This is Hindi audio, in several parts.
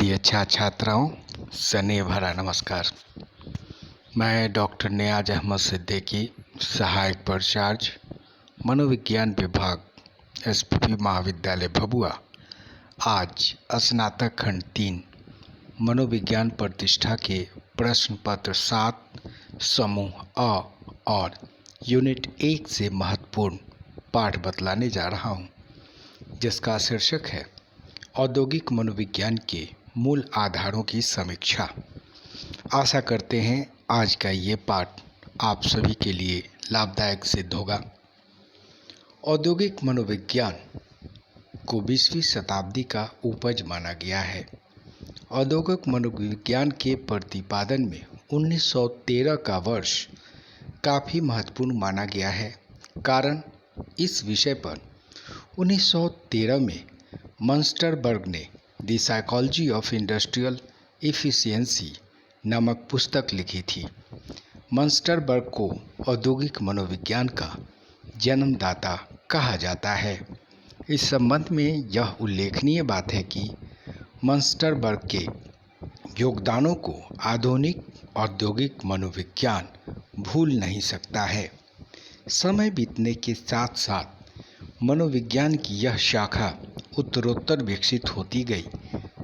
प्रिय छात्राओं, स्नेह भरा नमस्कार। मैं डॉक्टर नियाज अहमद सिद्दीकी, सहायक प्राचार्य, मनोविज्ञान विभाग, एसपीपी महाविद्यालय भभुआ। आज स्नातक खंड 3 मनोविज्ञान प्रतिष्ठा के प्रश्न पत्र 7 समूह अ और यूनिट 1 से महत्वपूर्ण पाठ बतलाने जा रहा हूँ, जिसका शीर्षक है औद्योगिक मनोविज्ञान के मूल आधारों की समीक्षा। आशा करते हैं आज का ये पाठ आप सभी के लिए लाभदायक सिद्ध होगा। औद्योगिक मनोविज्ञान को 20वीं शताब्दी का उपज माना गया है। औद्योगिक मनोविज्ञान के प्रतिपादन में 1913 का वर्ष काफ़ी महत्वपूर्ण माना गया है। कारण इस विषय पर 1913 में मंस्टरबर्ग ने the psychology of industrial efficiency नामक पुस्तक लिखी थी। मंस्टरबर्ग को औद्योगिक मनोविज्ञान का जन्मदाता कहा जाता है। इस संबंध में यह उल्लेखनीय बात है कि मंस्टरबर्ग के योगदानों को आधुनिक औद्योगिक मनोविज्ञान भूल नहीं सकता है। समय बीतने के साथ साथ मनोविज्ञान की यह शाखा उत्तरोत्तर विकसित होती गई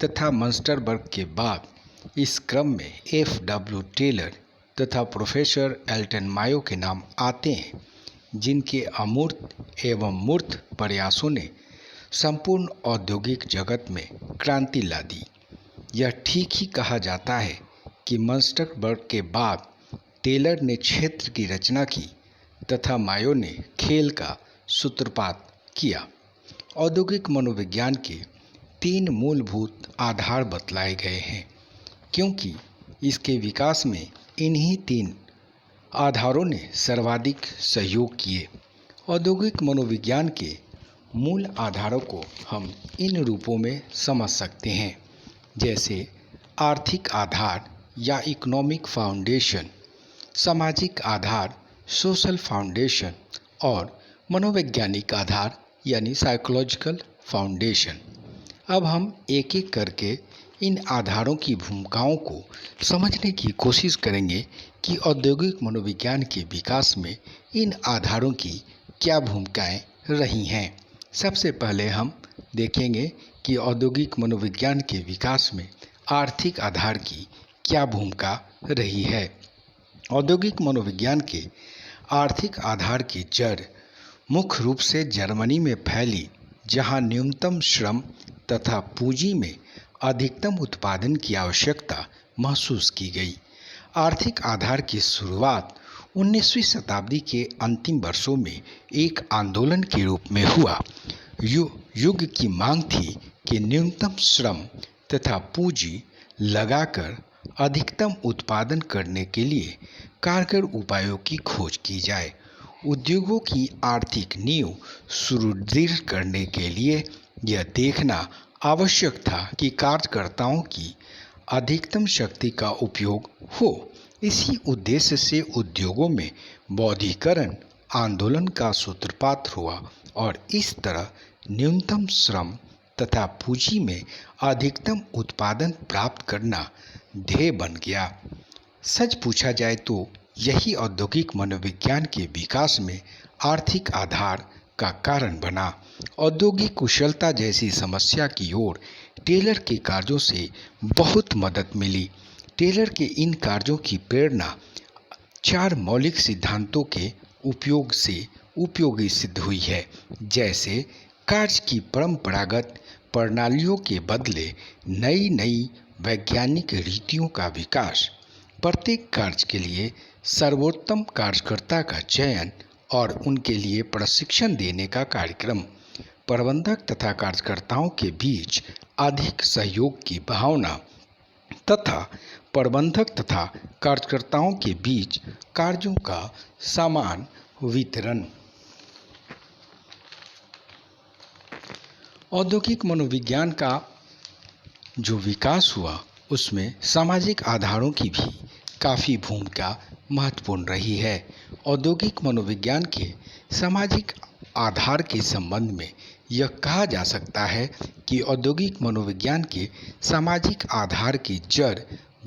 तथा मंस्टरबर्ग के बाद इस क्रम में F.W. टेलर तथा प्रोफेसर एल्टन मायो के नाम आते हैं, जिनके अमूर्त एवं मूर्त प्रयासों ने संपूर्ण औद्योगिक जगत में क्रांति ला दी। यह ठीक ही कहा जाता है कि मंस्टरबर्ग के बाद टेलर ने क्षेत्र की रचना की तथा मायो ने खेल का सूत्रपात किया। औद्योगिक मनोविज्ञान के 3 मूलभूत आधार बतलाए गए हैं, क्योंकि इसके विकास में इन्हीं 3 आधारों ने सर्वाधिक सहयोग किए। औद्योगिक मनोविज्ञान के मूल आधारों को हम इन रूपों में समझ सकते हैं, जैसे आर्थिक आधार या इकोनॉमिक फाउंडेशन, सामाजिक आधार सोशल फाउंडेशन और मनोवैज्ञानिक आधार यानी साइकोलॉजिकल फाउंडेशन। अब हम एक एक करके इन आधारों की भूमिकाओं को समझने की कोशिश करेंगे कि औद्योगिक मनोविज्ञान के विकास में इन आधारों की क्या भूमिकाएं रही हैं। सबसे पहले हम देखेंगे कि औद्योगिक मनोविज्ञान के विकास में आर्थिक आधार की क्या भूमिका रही है। औद्योगिक मनोविज्ञान के आर्थिक आधार की जड़ मुख्य रूप से जर्मनी में फैली, जहां न्यूनतम श्रम तथा पूंजी में अधिकतम उत्पादन की आवश्यकता महसूस की गई। आर्थिक आधार की शुरुआत 19वीं शताब्दी के अंतिम वर्षों में एक आंदोलन के रूप में हुआ। युग की मांग थी कि न्यूनतम श्रम तथा पूंजी लगाकर अधिकतम उत्पादन करने के लिए कारगर उपायों की खोज की जाए। उद्योगों की आर्थिक नींव सुदृढ़ करने के लिए यह देखना आवश्यक था कि कार्यकर्ताओं की अधिकतम शक्ति का उपयोग हो। इसी उद्देश्य से उद्योगों में बौद्धिकरण आंदोलन का सूत्रपात हुआ और इस तरह न्यूनतम श्रम तथा पूंजी में अधिकतम उत्पादन प्राप्त करना ध्येय बन गया। सच पूछा जाए तो यही औद्योगिक मनोविज्ञान के विकास में आर्थिक आधार का कारण बना। औद्योगिक कुशलता जैसी समस्या की ओर टेलर के कार्यों से बहुत मदद मिली। टेलर के इन कार्यों की प्रेरणा 4 मौलिक सिद्धांतों के उपयोग से उपयोगी सिद्ध हुई है, जैसे कार्य की परंपरागत प्रणालियों के बदले नई नई वैज्ञानिक रीतियों का विकास, प्रत्येक कार्य के लिए सर्वोत्तम कार्यकर्ता का चयन और उनके लिए प्रशिक्षण देने का कार्यक्रम, प्रबंधक तथा कार्यकर्ताओं के बीच अधिक सहयोग की भावना तथा प्रबंधक तथा कार्यकर्ताओं के बीच कार्यों का समान वितरण। औद्योगिक मनोविज्ञान का जो विकास हुआ उसमें सामाजिक आधारों की भी काफ़ी भूमिका महत्वपूर्ण रही है। औद्योगिक मनोविज्ञान के सामाजिक आधार के संबंध में यह कहा जा सकता है कि औद्योगिक मनोविज्ञान के सामाजिक आधार की जड़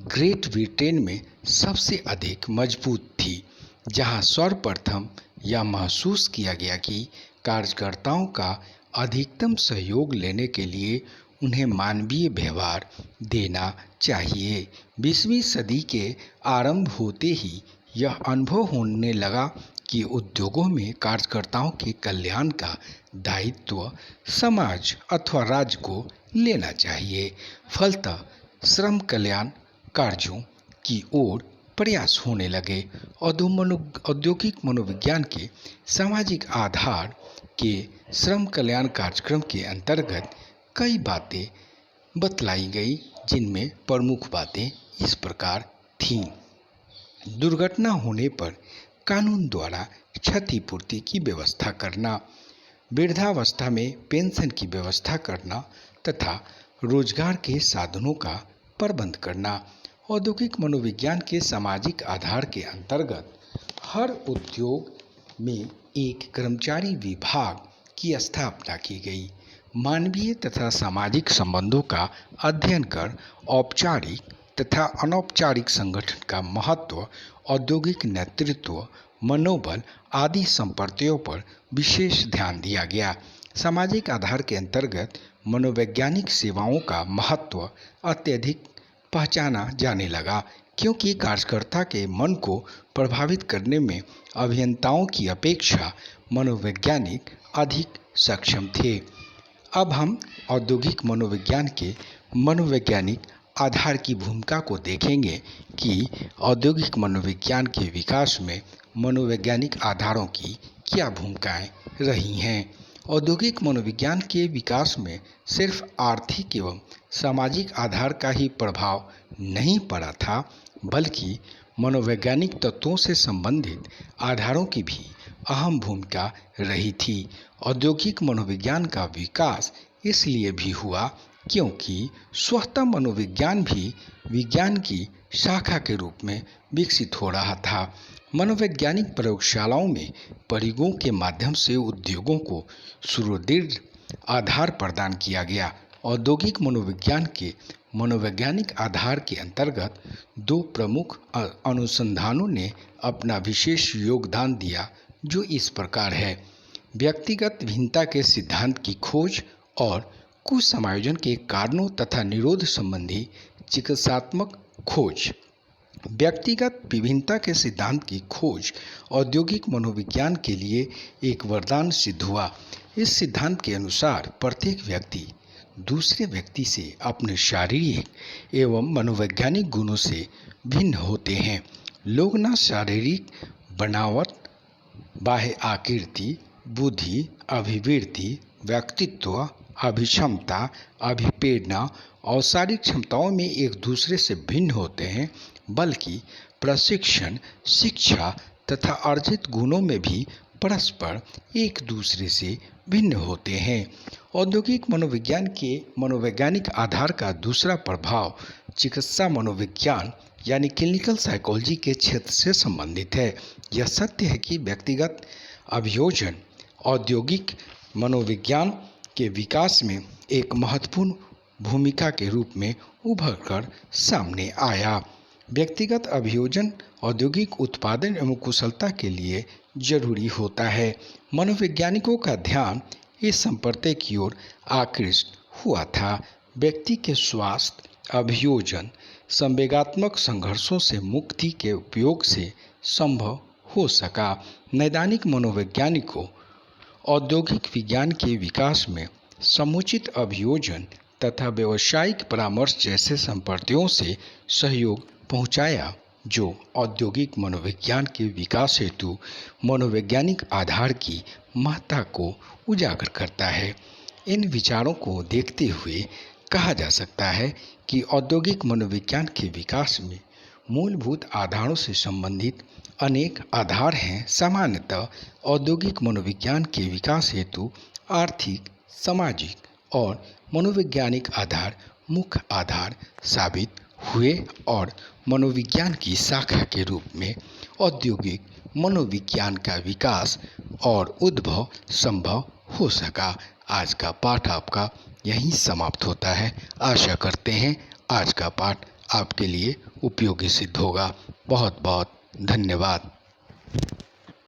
ग्रेट ब्रिटेन में सबसे अधिक मजबूत थी, जहां सर्वप्रथम यह महसूस किया गया कि कार्यकर्ताओं का अधिकतम सहयोग लेने के लिए उन्हें मानवीय व्यवहार देना चाहिए। 20वीं सदी के आरंभ होते ही यह अनुभव होने लगा कि उद्योगों में कार्यकर्ताओं के कल्याण का दायित्व समाज अथवा राज्य को लेना चाहिए। फलतः श्रम कल्याण कार्यों की ओर प्रयास होने लगे। औद्योगिक मनोविज्ञान के सामाजिक आधार के श्रम कल्याण कार्यक्रम के अंतर्गत कई बातें बतलाई गई, जिनमें प्रमुख बातें इस प्रकार थीं। दुर्घटना होने पर कानून द्वारा क्षतिपूर्ति की व्यवस्था करना, वृद्धावस्था में पेंशन की व्यवस्था करना तथा रोजगार के साधनों का प्रबंध करना। औद्योगिक मनोविज्ञान के सामाजिक आधार के अंतर्गत हर उद्योग में एक कर्मचारी विभाग की स्थापना की गई। मानवीय तथा सामाजिक संबंधों का अध्ययन कर औपचारिक तथा अनौपचारिक संगठन का महत्व, औद्योगिक नेतृत्व, मनोबल आदि संपत्तियों पर विशेष ध्यान दिया गया। सामाजिक आधार के अंतर्गत मनोवैज्ञानिक सेवाओं का महत्व अत्यधिक पहचाना जाने लगा, क्योंकि कार्यकर्ता के मन को प्रभावित करने में अभियंताओं की अपेक्षा मनोवैज्ञानिक अधिक सक्षम थे। अब हम औद्योगिक मनोविज्ञान के मनोवैज्ञानिक आधार की भूमिका को देखेंगे कि औद्योगिक मनोविज्ञान के विकास में मनोवैज्ञानिक आधारों की क्या भूमिकाएं रही हैं। औद्योगिक मनोविज्ञान के विकास में सिर्फ आर्थिक एवं सामाजिक आधार का ही प्रभाव नहीं पड़ा था, बल्कि मनोवैज्ञानिक तत्वों से संबंधित आधारों की भी अहम भूमिका रही थी। औद्योगिक मनोविज्ञान का विकास इसलिए भी हुआ क्योंकि स्वतः मनोविज्ञान भी विज्ञान की शाखा के रूप में विकसित हो रहा था। मनोवैज्ञानिक प्रयोगशालाओं में प्रयोगों के माध्यम से उद्योगों को सुदृढ़ आधार प्रदान किया गया। औद्योगिक मनोविज्ञान के मनोवैज्ञानिक आधार के अंतर्गत दो प्रमुख अनुसंधानों ने अपना विशेष योगदान दिया, जो इस प्रकार है: व्यक्तिगत भिन्नता के सिद्धांत की खोज और कुसमायोजन के कारणों तथा निरोध संबंधी चिकित्सात्मक खोज। व्यक्तिगत विभिन्नता के सिद्धांत की खोज औद्योगिक मनोविज्ञान के लिए एक वरदान सिद्ध हुआ। इस सिद्धांत के अनुसार प्रत्येक व्यक्ति दूसरे व्यक्ति से अपने शारीरिक एवं मनोवैज्ञानिक गुणों से भिन्न होते हैं। लोग न शारीरिक बनावट, बाह्य आकृति, बुद्धि, अभिवृद्धि, व्यक्तित्व, अभिक्षमता, अभिप्रेरणा और शारीरिक क्षमताओं में एक दूसरे से भिन्न होते हैं, बल्कि प्रशिक्षण, शिक्षा तथा अर्जित गुणों में भी परस्पर एक दूसरे से भिन्न होते हैं। औद्योगिक मनोविज्ञान के मनोवैज्ञानिक आधार का दूसरा प्रभाव चिकित्सा मनोविज्ञान यानी क्लिनिकल साइकोलॉजी के क्षेत्र से संबंधित है। यह सत्य है कि व्यक्तिगत अभियोजन औद्योगिक मनोविज्ञान के विकास में एक महत्वपूर्ण भूमिका के रूप में उभर कर सामने आया। व्यक्तिगत अभियोजन औद्योगिक उत्पादन एवं कुशलता के लिए जरूरी होता है। मनोवैज्ञानिकों का ध्यान इस संप्रदाय की ओर आकृष्ट हुआ था। व्यक्ति के स्वास्थ्य अभियोजन संवेगात्मक संघर्षों से मुक्ति के उपयोग से संभव हो सका। नैदानिक मनोवैज्ञानिकों औद्योगिक विज्ञान के विकास में समुचित अभियोजन तथा व्यावसायिक परामर्श जैसे संप्रदायों से सहयोग पहुंचाया, जो औद्योगिक मनोविज्ञान के विकास हेतु मनोवैज्ञानिक आधार की महत्ता को उजागर करता है। इन विचारों को देखते हुए कहा जा सकता है कि औद्योगिक मनोविज्ञान के विकास में मूलभूत आधारों से संबंधित अनेक आधार हैं। सामान्यतः औद्योगिक मनोविज्ञान के विकास हेतु आर्थिक, सामाजिक और मनोवैज्ञानिक आधार मुख्य आधार साबित हुए और मनोविज्ञान की शाखा के रूप में औद्योगिक मनोविज्ञान का विकास और उद्भव संभव हो सका। आज का पाठ आपका यहीं समाप्त होता है। आशा करते हैं आज का पाठ आपके लिए उपयोगी सिद्ध होगा। बहुत बहुत धन्यवाद।